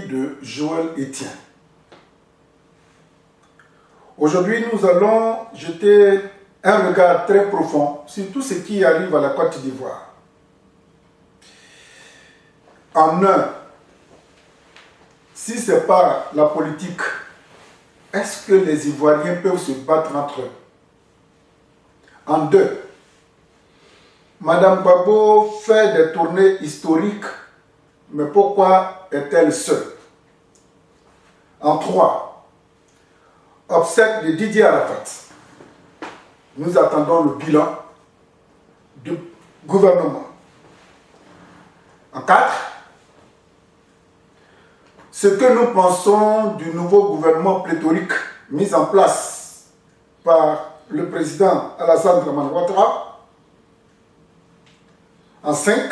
de Joël Etienne. Aujourd'hui, nous allons jeter un regard très profond sur tout ce qui arrive à la Côte d'Ivoire. En un, si ce n'est pas la politique, est-ce que les Ivoiriens peuvent se battre entre eux? En deux, Madame Gbagbo fait des tournées historiques, mais pourquoi est-elle seule? En trois, obsèque de Didier Arafat. Nous attendons le bilan du gouvernement. En quatre, ce que nous pensons du nouveau gouvernement pléthorique mis en place par le président Alassane Dramane Ouattara. En 5,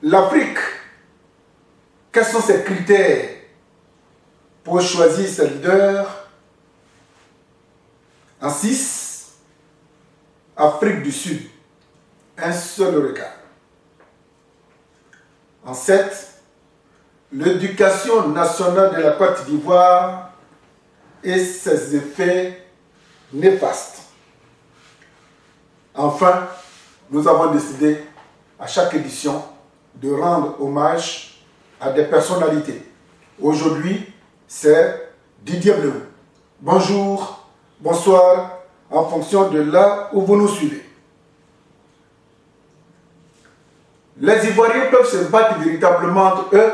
l'Afrique, quels sont ses critères pour choisir ses leaders? En 6, Afrique du Sud, un seul regard. En 7, l'éducation nationale de la Côte d'Ivoire et ses effets néfastes. Enfin, nous avons décidé à chaque édition de rendre hommage à des personnalités. Aujourd'hui, c'est Didier Bleu. Bonjour, bonsoir, en fonction de là où vous nous suivez. Les Ivoiriens peuvent se battre véritablement entre eux?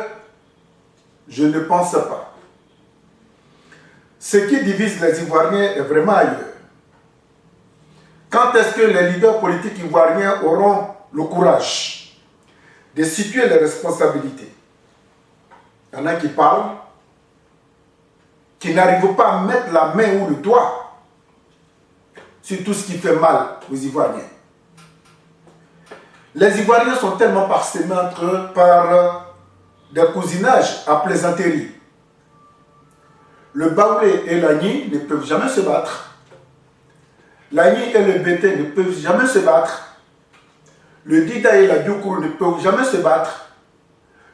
Je ne pense pas. Ce qui divise les Ivoiriens est vraiment ailleurs. Quand est-ce que les leaders politiques ivoiriens auront le courage de situer les responsabilités? Il y en a qui parlent, qui n'arrivent pas à mettre la main ou le doigt sur tout ce qui fait mal aux Ivoiriens. Les Ivoiriens sont tellement parsemés entre eux par des cousinages à plaisanterie. Le Baoulé et l'Agni ne peuvent jamais se battre. L'Agni et le Bété ne peuvent jamais se battre. Le Dida et la Dioukuru ne peuvent jamais se battre.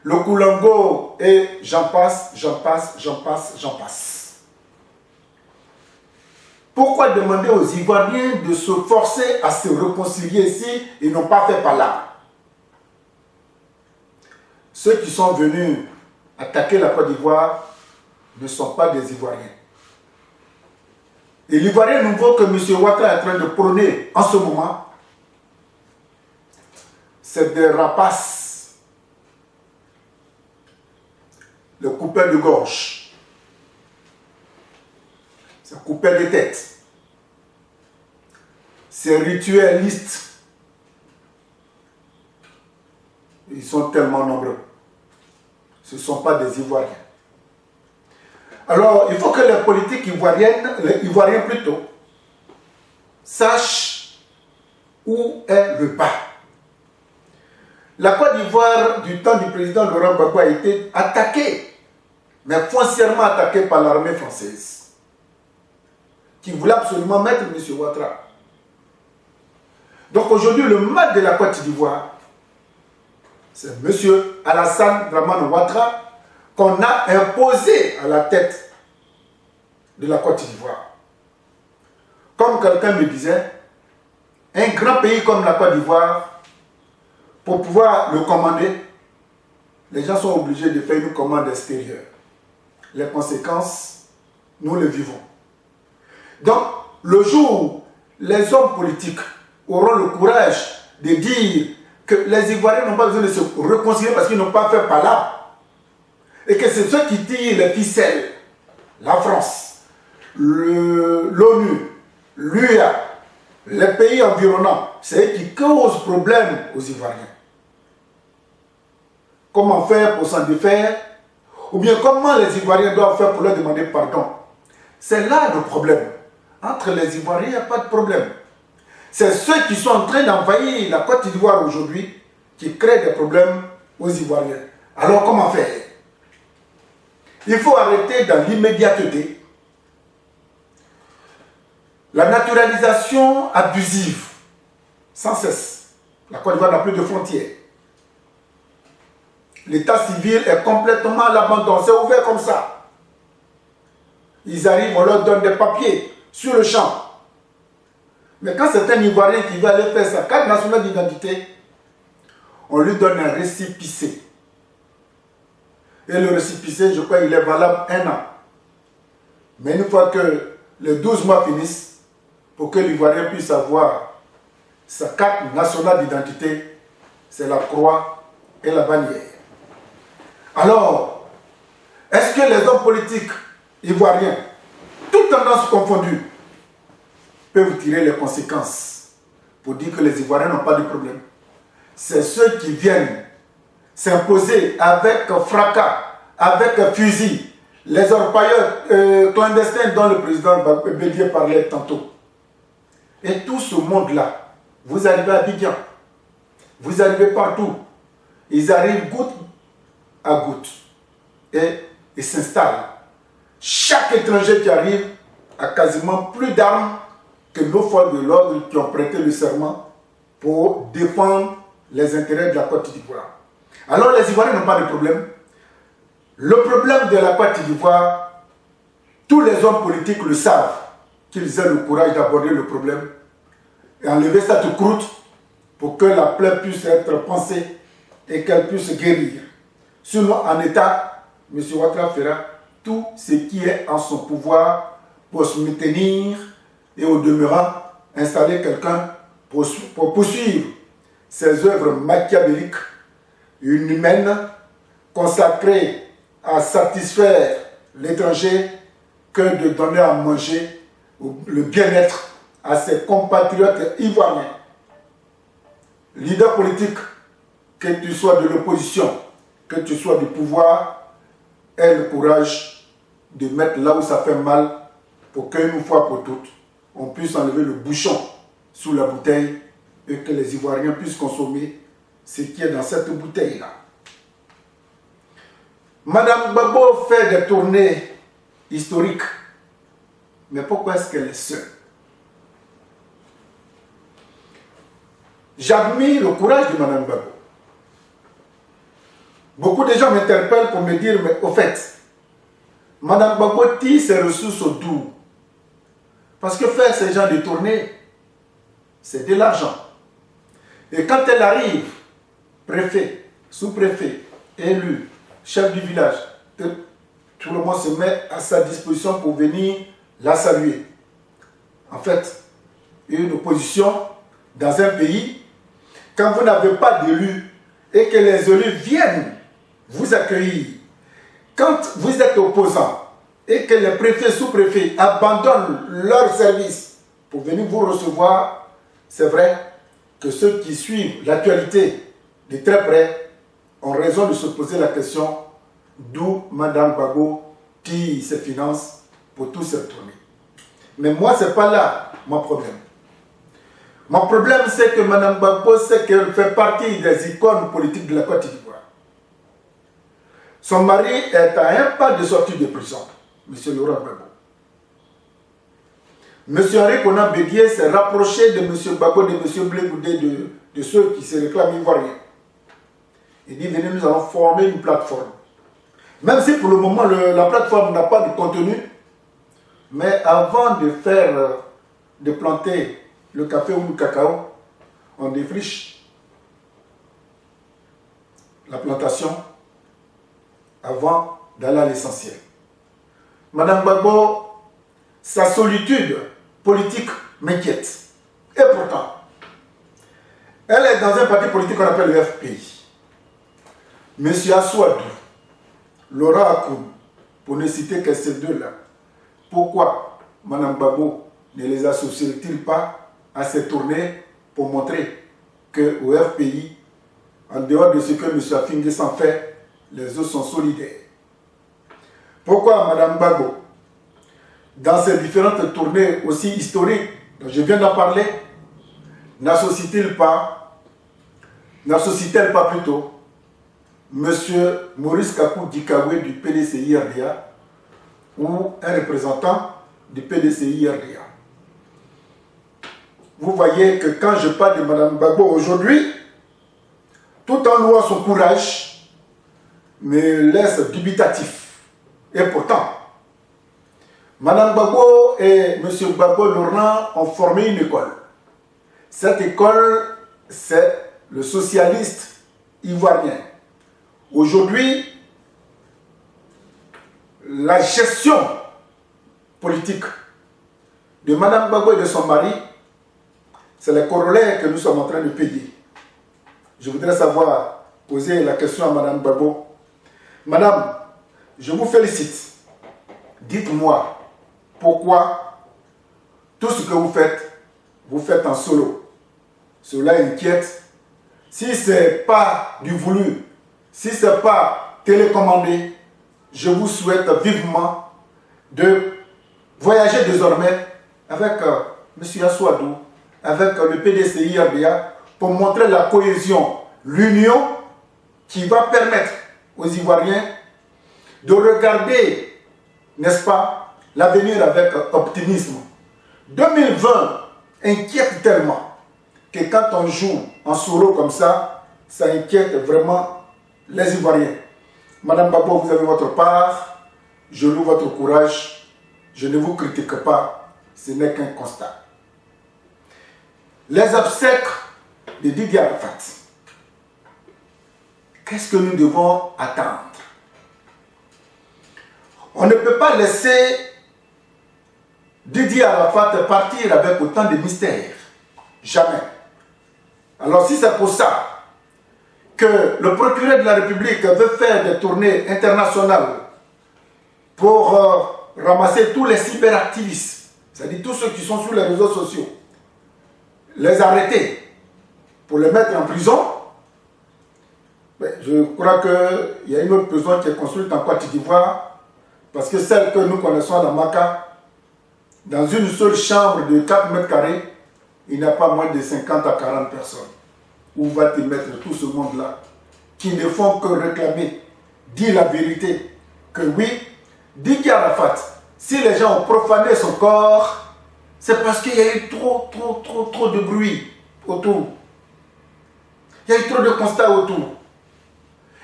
Le Koulango et j'en passe, j'en passe, j'en passe, j'en passe. Pourquoi demander aux Ivoiriens de se forcer à se réconcilier si ils n'ont pas fait par là? Ceux qui sont venus attaquer la Côte d'Ivoire ne sont pas des Ivoiriens. Et l'Ivoirien nouveau que M. Ouattara est en train de prôner en ce moment, c'est des rapaces, le coupeur de gorge, c'est coupeur de tête, c'est ritualistes. Ils sont tellement nombreux. Ce ne sont pas des Ivoiriens. Alors, il faut que les politiques ivoiriennes, les Ivoiriens plutôt, sachent où est le bas. La Côte d'Ivoire, du temps du président Laurent Gbagbo, a été attaquée, mais foncièrement attaquée par l'armée française, qui voulait absolument mettre M. Ouattara. Donc aujourd'hui, le mal de la Côte d'Ivoire, c'est M. Alassane Dramane Ouattara, qu'on a imposé à la tête de la Côte d'Ivoire. Comme quelqu'un me disait, un grand pays comme la Côte d'Ivoire, pour pouvoir le commander, les gens sont obligés de faire une commande extérieure. Les conséquences, nous les vivons. Donc, le jour où les hommes politiques auront le courage de dire que les Ivoiriens n'ont pas besoin de se réconcilier parce qu'ils n'ont pas fait par là, et que c'est ceux qui tirent les ficelles, la France, l'ONU, l'UA, les pays environnants, c'est eux qui causent problème aux Ivoiriens. Comment faire pour s'en défaire? Ou bien comment les Ivoiriens doivent faire pour leur demander pardon? C'est là le problème. Entre les Ivoiriens, il n'y a pas de problème. C'est ceux qui sont en train d'envahir la Côte d'Ivoire aujourd'hui qui créent des problèmes aux Ivoiriens. Alors comment faire? Il faut arrêter dans l'immédiateté la naturalisation abusive, sans cesse. La Côte d'Ivoire n'a plus de frontières. l'état civil est complètement à l'abandon. C'est ouvert comme ça. Ils arrivent, on leur donne des papiers sur le champ. Mais quand c'est un Ivoirien qui va aller faire sa carte nationale d'identité, on lui donne un récépissé. Et le récépissé, je crois, il est valable 1 an. Mais une fois que les 12 mois finissent, pour que l'Ivoirien puisse avoir sa carte nationale d'identité, c'est la croix et la bannière. Alors, est-ce que les hommes politiques ivoiriens, toutes tendances confondues, peuvent tirer les conséquences pour dire que les Ivoiriens n'ont pas de problème? C'est ceux qui viennent s'imposer avec fracas, avec fusil, les orpailleurs clandestins dont le président Bédié parlait tantôt. Et tout ce monde-là, vous arrivez à Abidjan, vous arrivez partout, ils arrivent goutte à goutte et ils s'installent. Chaque étranger qui arrive a quasiment plus d'armes que nos forces de l'ordre qui ont prêté le serment pour défendre les intérêts de la Côte d'Ivoire. Alors les Ivoiriens n'ont pas de problème. Le problème de la Côte d'Ivoire, tous les hommes politiques le savent, qu'ils aient le courage d'aborder le problème et enlever cette croûte pour que la plaie puisse être pansée et qu'elle puisse guérir. Sinon, en état, M. Ouattara fera tout ce qui est en son pouvoir pour se maintenir et au demeurant installer quelqu'un pour poursuivre ses œuvres machiavéliques, inhumaines, consacrées à satisfaire l'étranger que de donner à manger le bien-être à ses compatriotes ivoiriens. Leader politique, que tu sois de l'opposition, que tu sois du pouvoir, aie le courage de mettre là où ça fait mal pour qu'une fois pour toutes, on puisse enlever le bouchon sous la bouteille et que les Ivoiriens puissent consommer ce qui est dans cette bouteille-là. Madame Gbagbo fait des tournées historiques, mais pourquoi est-ce qu'elle est seule? J'admire le courage de Madame Gbagbo. Beaucoup de gens m'interpellent pour me dire, mais au fait, Madame Gbagbo tire ses ressources au doux. Parce que faire ces gens de tournées, c'est de l'argent. Et quand elle arrive, préfet, sous-préfet, élu, chef du village, tout le monde se met à sa disposition pour venir la saluer. En fait, une opposition dans un pays, quand vous n'avez pas d'élus et que les élus viennent vous accueillir, quand vous êtes opposant et que les préfets, sous-préfets abandonnent leur service pour venir vous recevoir, c'est vrai que ceux qui suivent l'actualité de très près ont raison de se poser la question d'où Mme Gbagbo tire ses finances pour tout se tourner. Mais moi, ce n'est pas là mon problème. Mon problème, c'est que Mme Gbagbo sait qu'elle fait partie des icônes politiques de la Côte d'Ivoire. Son mari est à un pas de sortie de prison, M. Laurent Gbagbo. M. Henri Konan Bédié s'est rapproché de M. Gbagbo, de M. Blé Goudé, de ceux qui se réclament ivoiriens. Il dit, venez, nous allons former une plateforme. Même si pour le moment, la plateforme n'a pas de contenu, mais avant de planter le café ou le cacao, on défriche la plantation avant d'aller à l'essentiel. Madame Gbagbo, sa solitude politique m'inquiète. Et pourtant, elle est dans un parti politique qu'on appelle le FPI. M. Assouadou, Laurent Akoum, pour ne citer que ces deux-là, pourquoi Mme Gbagbo ne les associe-t-il pas à ces tournées pour montrer qu'au FPI, en dehors de ce que M. Afingue s'en fait, les autres sont solidaires? Pourquoi Mme Gbagbo, dans ces différentes tournées aussi historiques, dont je viens d'en parler, n'associe-t-elle pas plutôt M. Maurice Kakou Dikawé du PDCI-RDA ou un représentant du PDCI-RDA? Vous voyez que quand je parle de Mme Gbagbo aujourd'hui, tout en louant son courage, me laisse dubitatif. Et pourtant, Mme Gbagbo et M. Gbagbo Laurent ont formé une école. Cette école, c'est le socialiste ivoirien. Aujourd'hui, la gestion politique de Mme Gbagbo et de son mari, c'est le corollaire que nous sommes en train de payer. Je voudrais savoir, poser la question à Mme Gbagbo. Madame, je vous félicite. Dites-moi pourquoi tout ce que vous faites en solo. Cela inquiète. Si ce n'est pas du voulu, si ce n'est pas télécommandé, je vous souhaite vivement de voyager désormais avec M. Assouadou, avec le PDCI RDA, pour montrer la cohésion, l'union qui va permettre aux Ivoiriens de regarder, n'est-ce pas, l'avenir avec optimisme. 2020 inquiète tellement que quand on joue en solo comme ça inquiète vraiment les Ivoiriens. Madame Gbagbo, vous avez votre part, je loue votre courage, je ne vous critique pas, ce n'est qu'un constat. Les obsèques de Didier Arafat, qu'est-ce que nous devons attendre? On ne peut pas laisser Didier Arafat partir avec autant de mystères. Jamais. Alors si c'est pour ça que le procureur de la République veut faire des tournées internationales pour ramasser tous les cyberactivistes, c'est-à-dire tous ceux qui sont sur les réseaux sociaux, les arrêter pour les mettre en prison, je crois qu'il y a une autre prison qui est construite en Côte d'Ivoire, parce que celle que nous connaissons à Maka, dans une seule chambre de 4 mètres carrés, il n'y a pas moins de 50 à 40 personnes. Où va-t-il mettre tout ce monde-là qui ne font que réclamer, dire la vérité, que oui, Didier Arafat, si les gens ont profané son corps, c'est parce qu'il y a eu trop de bruit autour. Il y a eu trop de constats autour.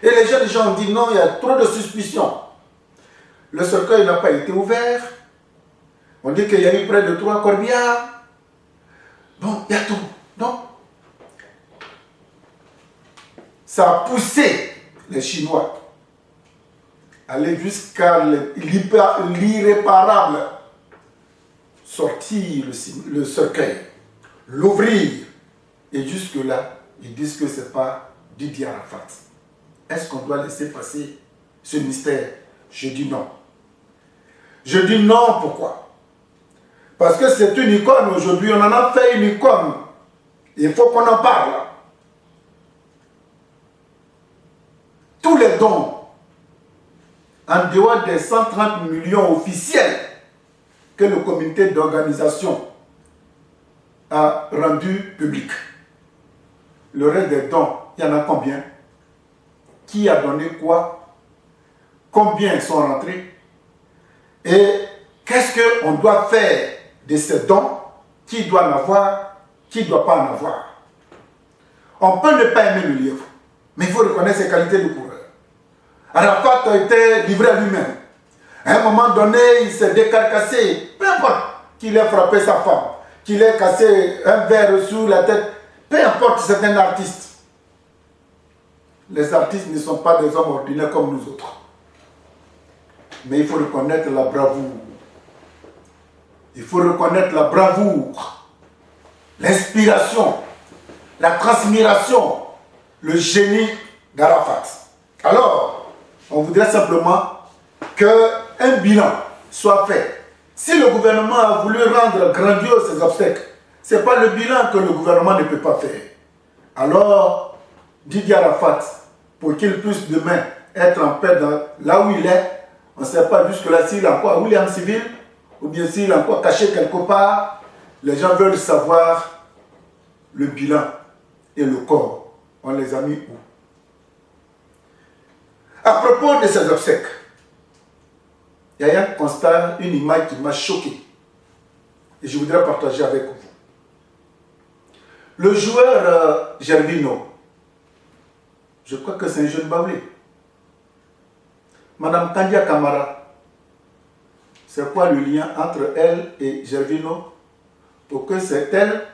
Et les jeunes gens ont dit non, il y a trop de suspicions. Le cercueil n'a pas été ouvert. On dit qu'il y a eu près de 3 corbillards. Bon, il y a tout. Donc, ça a poussé les Chinois à aller jusqu'à l'irréparable. Sortir le cercueil, l'ouvrir. Et jusque-là, ils disent que ce n'est pas Didier Arafat. Est-ce qu'on doit laisser passer ce mystère? Je dis non. Je dis non, pourquoi? Parce que c'est une icône aujourd'hui, on en a fait une icône. Il faut qu'on en parle. Tous les dons, en dehors des 130 millions officiels que le comité d'organisation a rendu public. Le reste des dons, il y en a combien? Qui a donné quoi? Combien sont rentrés? Et qu'est-ce qu'on doit faire de ces dons? Qui doit en avoir? Qui ne doit pas en avoir? On peut ne pas aimer le livre, mais il faut reconnaître ses qualités de coureur. Arafat a été livré à lui-même. À un moment donné, il s'est décarcassé. Peu importe qu'il ait frappé sa femme, qu'il ait cassé un verre sous la tête. Peu importe, c'est un artiste. Les artistes ne sont pas des hommes ordinaires comme nous autres. Mais il faut reconnaître la bravoure. Il faut reconnaître la bravoure, l'inspiration, la transmiration, le génie d'Arafat. Alors, on voudrait simplement qu'un bilan soit fait. Si le gouvernement a voulu rendre grandiose ses obsèques, ce n'est pas le bilan que le gouvernement ne peut pas faire. Alors, Didier Arafat, pour qu'il puisse demain être en paix là où il est, on ne sait pas jusque-là s'il est encore, où il est en civil, ou bien s'il est encore caché quelque part. Les gens veulent savoir le bilan et le corps. On les a mis où? À propos de ces obsèques, il y a un constat, une image qui m'a choqué. Et je voudrais partager avec vous. Le joueur Gervinho, je crois que c'est un jeune Baoulé. Madame Kandia Kamara, c'est quoi le lien entre elle et Gervino pour que c'est elle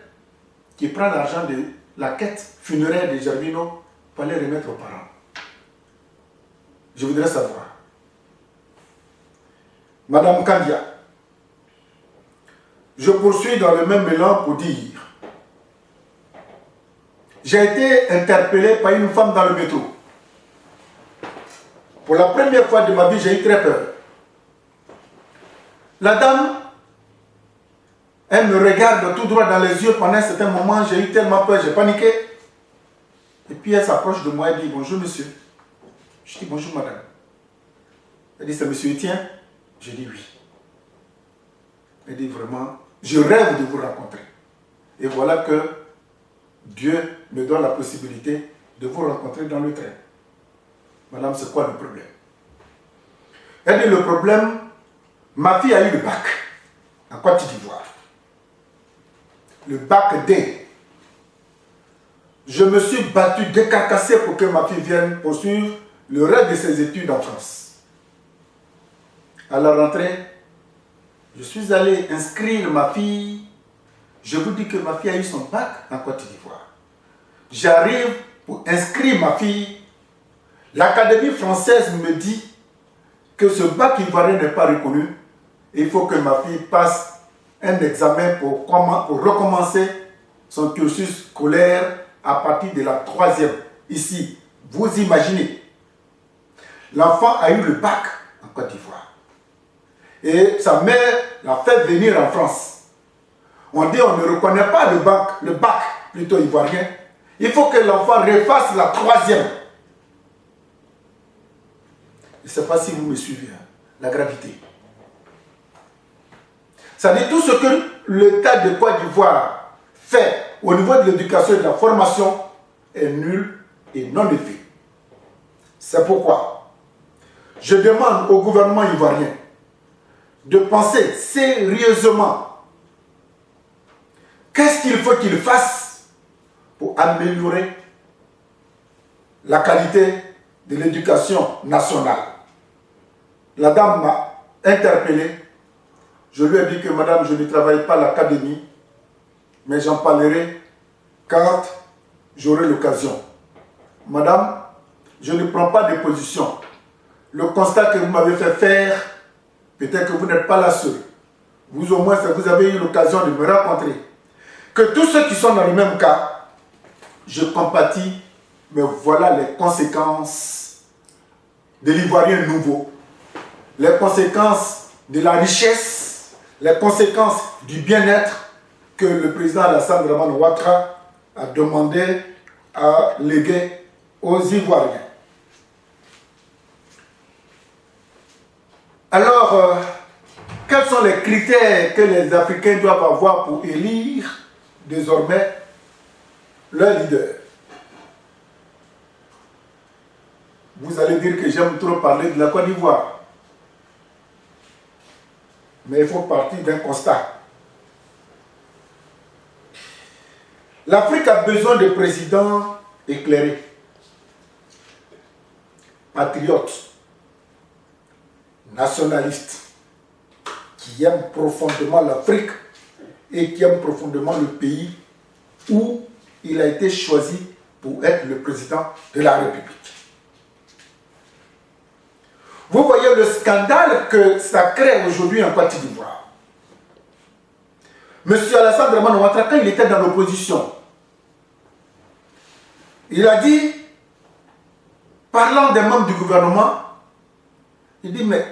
qui prend l'argent de la quête funéraire de Gervino pour les remettre aux parents? Je voudrais savoir. Madame Kandia, je poursuis dans le même élan pour dire, j'ai été interpellé par une femme dans le métro. Pour la première fois de ma vie, j'ai eu très peur. La dame, elle me regarde tout droit dans les yeux pendant un certain moment, j'ai eu tellement peur, j'ai paniqué. Et puis elle s'approche de moi et dit, bonjour monsieur. Je dis, bonjour madame. Elle dit, c'est monsieur Etienne? Je dis oui. Elle dit, vraiment, je rêve de vous rencontrer. Et voilà que Dieu me donne la possibilité de vous rencontrer dans le train. Madame, c'est quoi le problème? Elle dit, le problème, ma fille a eu le bac en Côte d'Ivoire. Le bac D. Je me suis battu, décarcassé pour que ma fille vienne poursuivre le reste de ses études en France. À la rentrée, je suis allé inscrire ma fille. Je vous dis que ma fille a eu son bac en Côte d'Ivoire. J'arrive pour inscrire ma fille. L'Académie française me dit que ce bac ivoirien n'est pas reconnu. Il faut que ma fille passe un examen pour recommencer son cursus scolaire à partir de la 3e. Ici, vous imaginez, l'enfant a eu le bac en Côte d'Ivoire. Et sa mère l'a fait venir en France. On dit on ne reconnaît pas le bac plutôt ivoirien. Il faut que l'enfant refasse la 3e. Je ne sais pas si vous me suivez, hein, la gravité. Ça dit tout ce que l'État de Côte d'Ivoire fait au niveau de l'éducation et de la formation est nul et non effet. C'est pourquoi je demande au gouvernement ivoirien de penser sérieusement qu'est-ce qu'il faut qu'il fasse pour améliorer la qualité de l'éducation nationale. La dame m'a interpellé. Je lui ai dit que madame, je ne travaille pas à l'académie, mais j'en parlerai quand j'aurai l'occasion. Madame, je ne prends pas de position. Le constat que vous m'avez fait faire, peut-être que vous n'êtes pas la seule. Vous au moins, vous avez eu l'occasion de me rencontrer. Que tous ceux qui sont dans le même cas, je compatis, mais voilà les conséquences de l'Ivoirien nouveau, les conséquences de la richesse, les conséquences du bien-être que le président Alassane Dramane Ouattara a demandé à léguer aux Ivoiriens. Alors, quels sont les critères que les Africains doivent avoir pour élire désormais leur leader? Vous allez dire que j'aime trop parler de la Côte d'Ivoire. Mais il faut partir d'un constat. L'Afrique a besoin de présidents éclairés, patriotes, nationalistes, qui aiment profondément l'Afrique et qui aiment profondément le pays où il a été choisi pour être le président de la République. Vous voyez le scandale que ça crée aujourd'hui en Côte d'Ivoire. M. Alassane Dramane Ouattara, quand il était dans l'opposition, il a dit, parlant des membres du gouvernement, il dit, mais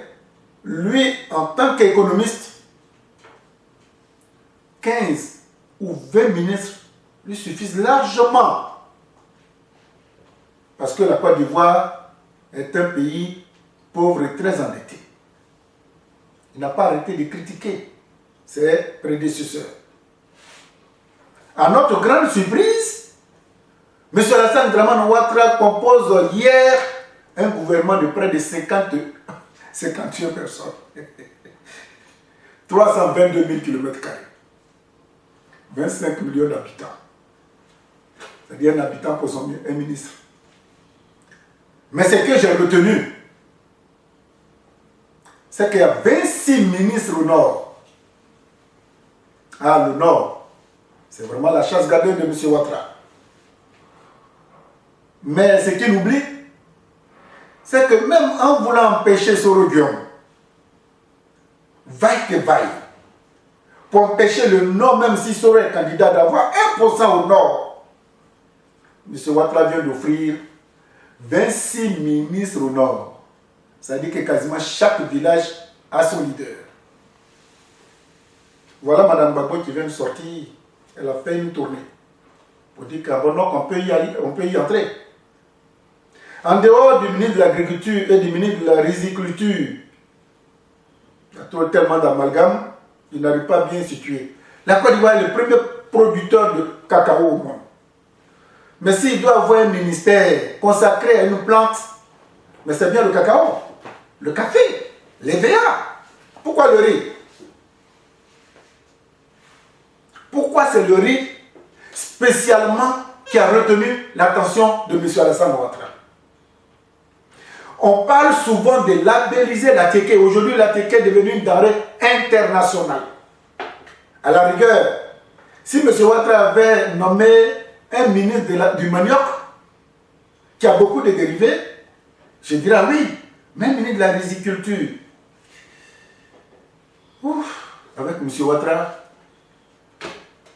lui, en tant qu'économiste, 15 ou 20 ministres lui suffisent largement. Parce que la Côte d'Ivoire est un pays pauvre et très endetté. Il n'a pas arrêté de critiquer ses prédécesseurs. À notre grande surprise, M. Alassane Dramane Ouattara compose hier un gouvernement de près de 51 personnes. 322 000 km². 25 millions d'habitants. C'est-à-dire un habitant pour un ministre. Mais ce que j'ai retenu, c'est qu'il y a 26 ministres au nord. Ah, le nord, c'est vraiment la chasse gardée de M. Ouattara. Mais ce qu'il oublie, c'est que même en voulant empêcher Soro Guillaume, vaille que vaille, pour empêcher le nord, même si Soro est candidat, d'avoir 1% au nord, M. Ouattara vient d'offrir 26 ministres au nord. Ça veut dire que quasiment chaque village a son leader. Voilà Mme Gbagbo qui vient de sortir. Elle a fait une tournée pour dire qu'à Bonok, on peut y entrer. En dehors du ministre de l'Agriculture et du ministre de la Riziculture, il y a tellement d'amalgames, il n'arrive pas bien situé. La Côte d'Ivoire est le premier producteur de cacao au monde. Mais s'il doit avoir un ministère consacré à une plante, mais c'est bien le cacao, le café, les VA. Pourquoi le riz? Pourquoi c'est le riz spécialement qui a retenu l'attention de M. Alassane Ouattara? On parle souvent de labelliser la TK. Aujourd'hui, la TK est devenue une denrée internationale. À la rigueur, si M. Ouattara avait nommé un ministre du manioc, qui a beaucoup de dérivés, je dirais oui, mais un ministre de la riziculture. Ouf, avec M. Ouattara,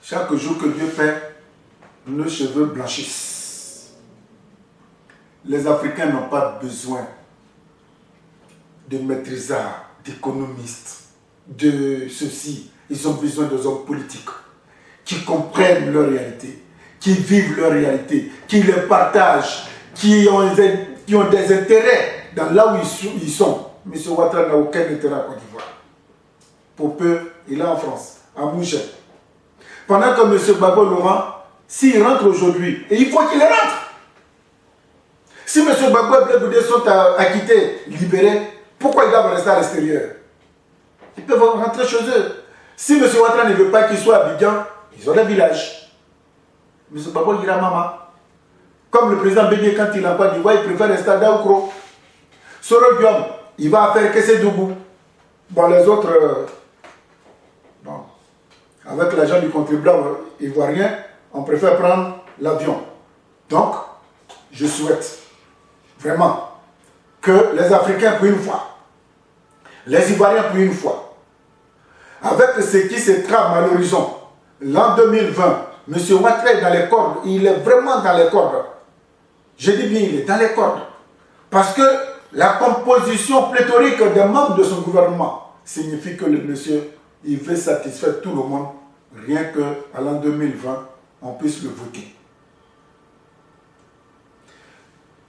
chaque jour que Dieu fait, nos cheveux blanchissent. Les Africains n'ont pas besoin de maîtrisards, d'économistes, de ceci. Ils ont besoin des hommes politiques qui comprennent leur réalité, qui vivent leur réalité, qui les partagent, qui ont des intérêts dans là où ils sont. M. Ouattara n'a aucun intérêt à Côte d'Ivoire. Pour peu, il est en France, à Mougin. Pendant que M. Gbagbo Laurent, s'il rentre aujourd'hui, et il faut qu'il rentre. Si M. Gbagbo et Blé Boudé sont acquittés, libérés, pourquoi ils doivent rester à l'extérieur? Ils peuvent rentrer chez eux. Si M. Ouattara ne veut pas qu'ils soient à Abidjan, ils ont des villages. M. Gbagbo dira maman. Comme le président Bédié, quand il a pas dit, il préfère rester à Daoukro. Soro Guillaume, il va faire que c'est Dougou. Bon, les autres, bon, avec l'argent du contribuable ivoirien, on préfère prendre l'avion. Donc, je souhaite vraiment que les Africains, pour une fois, les Ivoiriens, pour une fois, avec ce qui se trame à l'horizon, l'an 2020, M. Ouattara est dans les cordes, il est vraiment dans les cordes. Je dis bien, il est dans les cordes. Parce que la composition pléthorique des membres de son gouvernement signifie que le monsieur, il veut satisfaire tout le monde, rien qu'à l'an 2020, on puisse le voter.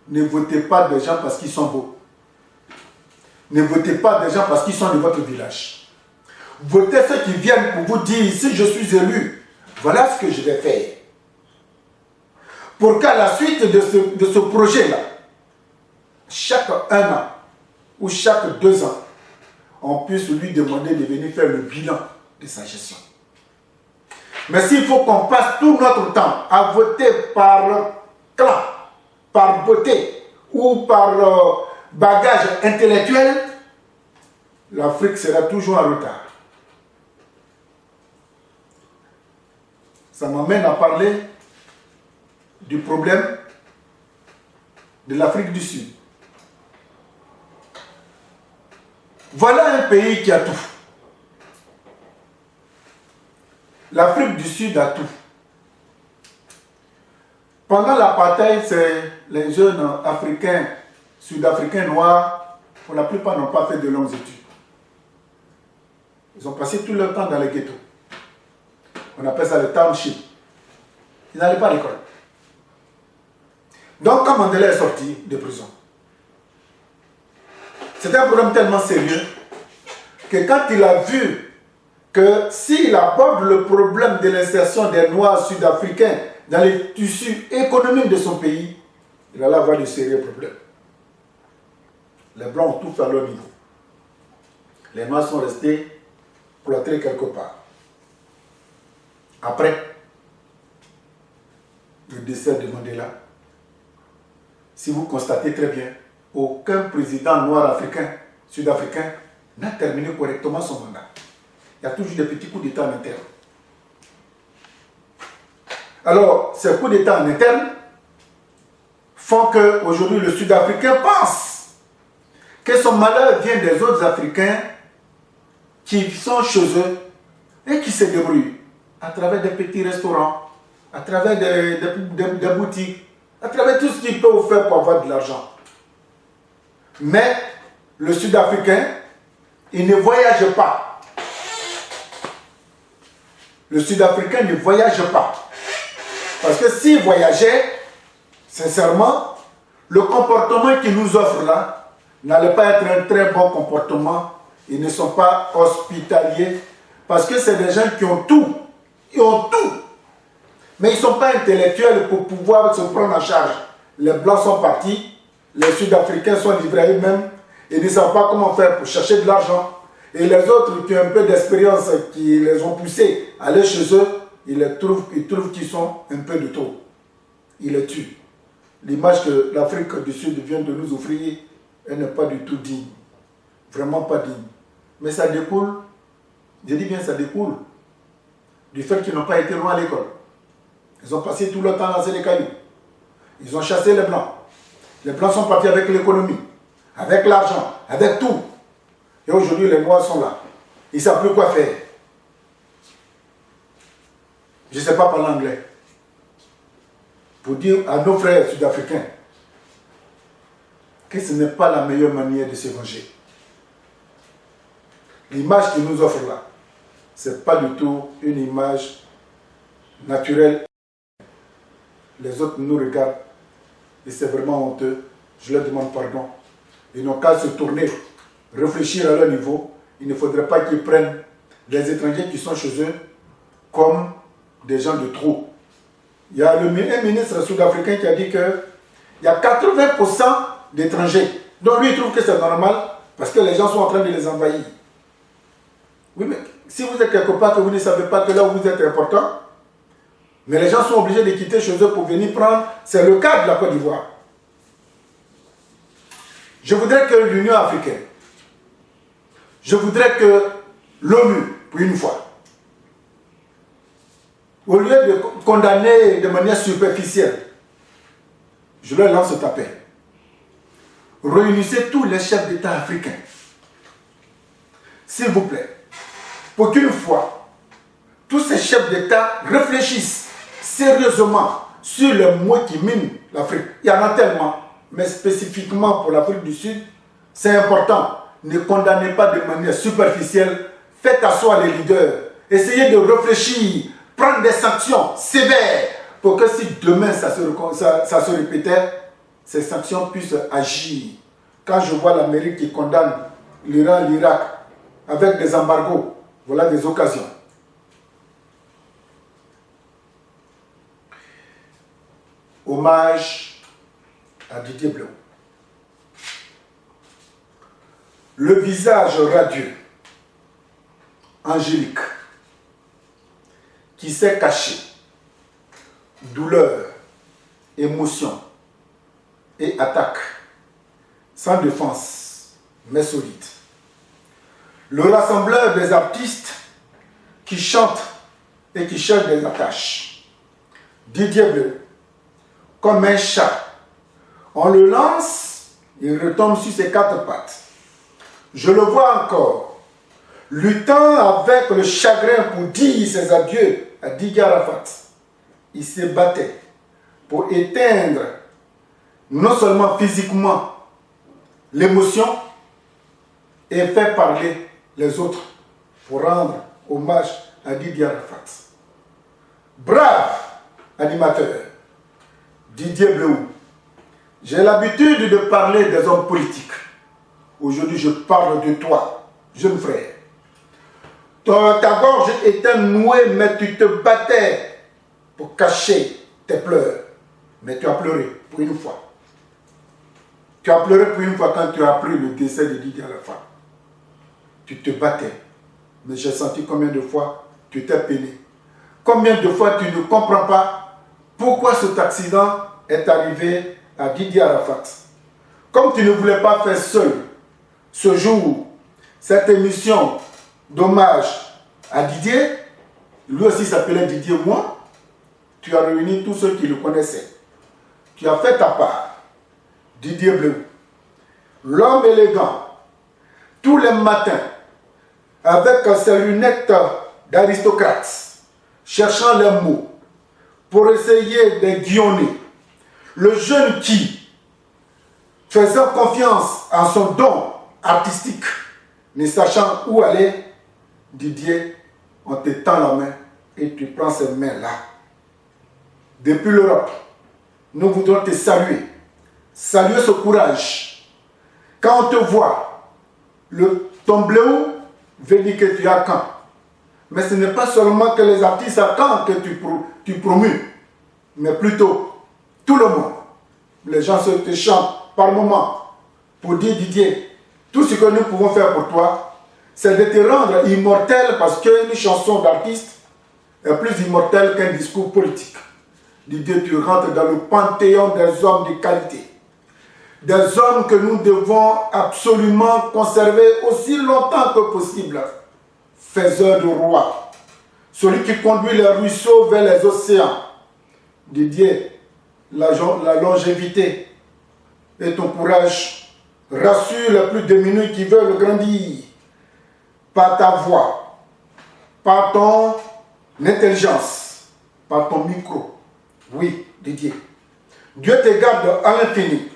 Ne votez pas des gens parce qu'ils sont beaux. Ne votez pas des gens parce qu'ils sont de votre village. Votez ceux qui viennent pour vous dire, si je suis élu, voilà ce que je vais faire. Pour qu'à la suite de ce projet-là, chaque 1 an ou chaque 2 ans, on puisse lui demander de venir faire le bilan de sa gestion. Mais s'il faut qu'on passe tout notre temps à voter par clan, par beauté ou par bagage intellectuel, l'Afrique sera toujours en retard. Ça m'amène à parler du problème de l'Afrique du Sud. Voilà un pays qui a tout. L'Afrique du Sud a tout. Pendant l'apartheid, les jeunes africains, sud-africains noirs, pour la plupart n'ont pas fait de longues études. Ils ont passé tout leur temps dans les ghettos. On appelle ça le township. Ils n'allaient pas à l'école. Donc, quand Mandela est sorti de prison, c'était un problème tellement sérieux que quand il a vu que s'il aborde le problème de l'insertion des Noirs sud-africains dans les tissus économiques de son pays, il allait avoir de sérieux problèmes. Les Blancs ont tout fait à leur niveau. Les Noirs sont restés cloîtrés quelque part. Après le décès de Mandela, si vous constatez très bien, aucun président noir africain, sud-africain, n'a terminé correctement son mandat. Il y a toujours des petits coups d'État en interne. Alors, ces coups d'État en interne font qu'aujourd'hui le Sud-Africain pense que son malheur vient des autres Africains qui sont chez eux et qui se débrouillent à travers des petits restaurants, à travers des boutiques, à travers tout ce qu'ils peuvent faire pour avoir de l'argent. Mais le Sud-Africain, il ne voyage pas. Le Sud-Africain ne voyage pas. Parce que s'il voyageait, sincèrement, le comportement qu'il nous offre là n'allait pas être un très bon comportement. Ils ne sont pas hospitaliers. Parce que c'est des gens qui ont tout. Ils ont tout. Mais ils ne sont pas intellectuels pour pouvoir se prendre en charge. Les Blancs sont partis. Les Sud-Africains sont livrés à eux-mêmes. Ils ne savent pas comment faire pour chercher de l'argent. Et les autres qui ont un peu d'expérience, qui les ont poussés à aller chez eux, ils trouvent qu'ils sont un peu de trop. Ils les tuent. L'image que l'Afrique du Sud vient de nous offrir, elle n'est pas du tout digne. Vraiment pas digne. Mais ça découle, je dis bien ça découle, du fait qu'ils n'ont pas été loin à l'école. Ils ont passé tout le temps à lancer les cailloux. Ils ont chassé les Blancs. Les Blancs sont partis avec l'économie, avec l'argent, avec tout. Et aujourd'hui, les Noirs sont là. Ils ne savent plus quoi faire. Je ne sais pas parler anglais. Pour dire à nos frères sud-africains que ce n'est pas la meilleure manière de se venger. L'image qu'ils nous offrent là, ce n'est pas du tout une image naturelle. Les autres nous regardent et c'est vraiment honteux. Je leur demande pardon. Ils n'ont qu'à se tourner, réfléchir à leur niveau. Il ne faudrait pas qu'ils prennent les étrangers qui sont chez eux comme des gens de trop. Il y a un ministre sud-africain qui a dit qu'il y a 80% d'étrangers. Donc lui, il trouve que c'est normal parce que les gens sont en train de les envahir. Oui, mais si vous êtes quelque part que vous ne savez pas que là où vous êtes important, mais les gens sont obligés de quitter chez eux pour venir prendre, c'est le cas de la Côte d'Ivoire. Je voudrais que l'Union africaine, je voudrais que l'ONU, pour une fois, au lieu de condamner de manière superficielle, je leur lance cet appel. Réunissez tous les chefs d'État africains, s'il vous plaît, pour qu'une fois, tous ces chefs d'État réfléchissent sérieusement sur les maux qui minent l'Afrique. Il y en a tellement, mais spécifiquement pour l'Afrique du Sud, c'est important. Ne condamnez pas de manière superficielle, faites asseoir les leaders, essayez de réfléchir, prendre des sanctions sévères pour que si demain ça se répétait, ces sanctions puissent agir. Quand je vois l'Amérique qui condamne l'Iran, l'Irak avec des embargos, voilà des occasions. Hommage à Didier Blou. Le visage radieux, angélique, qui s'est caché, douleur, émotion et attaque, sans défense, mais solide. Le rassembleur des artistes qui chantent et qui cherchent des attaches. Didier Bleu, comme un chat, on le lance, il retombe sur ses quatre pattes. Je le vois encore, luttant avec le chagrin pour dire ses adieux à Didier Arafat. Il se battait pour éteindre non seulement physiquement l'émotion et faire parler les autres pour rendre hommage à Didier Arafat. Brave animateur, Didier Bleu. J'ai l'habitude de parler des hommes politiques. Aujourd'hui, je parle de toi, jeune frère. Ta gorge était nouée, mais tu te battais pour cacher tes pleurs. Mais tu as pleuré pour une fois. Tu as pleuré pour une fois quand tu as appris le décès de Didier Arafat. Tu te battais. Mais j'ai senti combien de fois tu t'es peiné. Combien de fois tu ne comprends pas pourquoi cet accident est arrivé à Didier Arafat. Comme tu ne voulais pas faire seul ce jour cette émission d'hommage à Didier. Lui aussi s'appelait Didier Moi. Tu as réuni tous ceux qui le connaissaient. Tu as fait ta part. Didier Bleu, l'homme élégant, tous les matins, avec ses lunettes d'aristocrate, cherchant les mots pour essayer de guillonner. Le jeune qui, faisant confiance en son don artistique, ne sachant où aller, Didier, on te tend la main et tu prends ces mains-là. Depuis l'Europe, nous voudrons te saluer. Saluer ce courage. Quand on te voit, ton bléou veut dire que tu es à Caen. Mais ce n'est pas seulement que les artistes à Caen que tu promues, mais plutôt tout le monde. Les gens se te chantent par moments pour dire Didier, tout ce que nous pouvons faire pour toi, c'est de te rendre immortel parce qu'une chanson d'artiste est plus immortelle qu'un discours politique. Didier, tu rentres dans le panthéon des hommes de qualité. Des hommes que nous devons absolument conserver aussi longtemps que possible. Faiseur de roi. Celui qui conduit les ruisseaux vers les océans. Didier, la longévité et ton courage rassurent les plus démunis qui veulent grandir. Par ta voix, par ton intelligence, par ton micro. Oui, Didier. Dieu te garde à l'infini.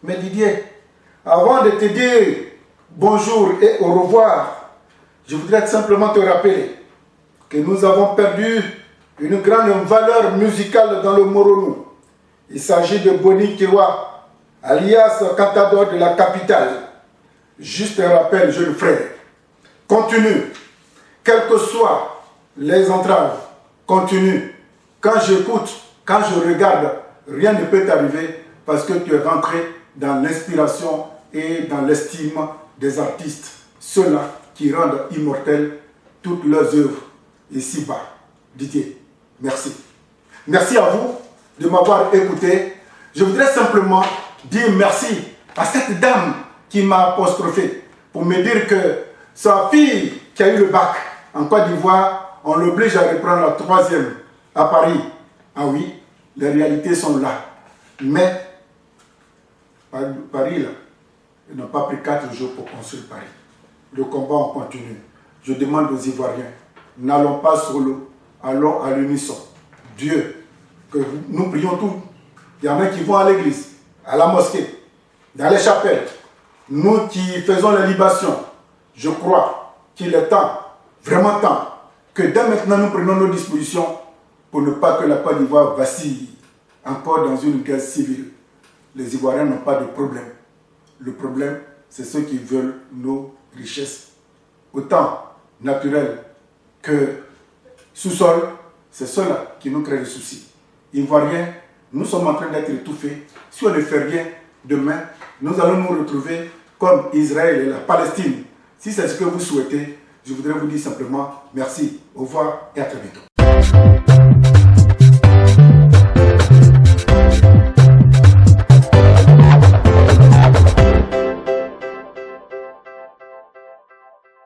Mais Didier, avant de te dire bonjour et au revoir, je voudrais simplement te rappeler que nous avons perdu une grande valeur musicale dans le Moronou. Il s'agit de Boni Kiwa, alias Cantador de la capitale. Juste un rappel, jeune frère. Continue. Quelles que soient les entraves, continue. Quand j'écoute, quand je regarde, rien ne peut t'arriver parce que tu es rentré dans l'inspiration et dans l'estime des artistes, ceux-là qui rendent immortelles toutes leurs œuvres ici-bas. Didier, merci. Merci à vous de m'avoir écouté. Je voudrais simplement dire merci à cette dame qui m'a apostrophé pour me dire que sa fille qui a eu le bac en Côte d'Ivoire, on l'oblige à reprendre la 3e à Paris. Ah oui, les réalités sont là. Mais Paris, là, ils n'ont pas pris 4 jours pour construire Paris. Le combat, on continue. Je demande aux Ivoiriens, n'allons pas solo, allons à l'unisson. Dieu, que nous prions tous. Il y en a qui vont à l'église, à la mosquée, dans les chapelles. Nous qui faisons les libations, je crois qu'il est temps, vraiment temps, que dès maintenant nous prenons nos dispositions pour ne pas que la Côte d'Ivoire vacille encore dans une guerre civile. Les Ivoiriens n'ont pas de problème. Le problème, c'est ceux qui veulent nos richesses. Autant naturelles que sous-sol, c'est ceux-là qui nous créent des soucis. Ivoiriens, nous sommes en train d'être étouffés. Si on ne fait rien, demain, nous allons nous retrouver comme Israël et la Palestine. Si c'est ce que vous souhaitez, je voudrais vous dire simplement merci, au revoir et à très bientôt.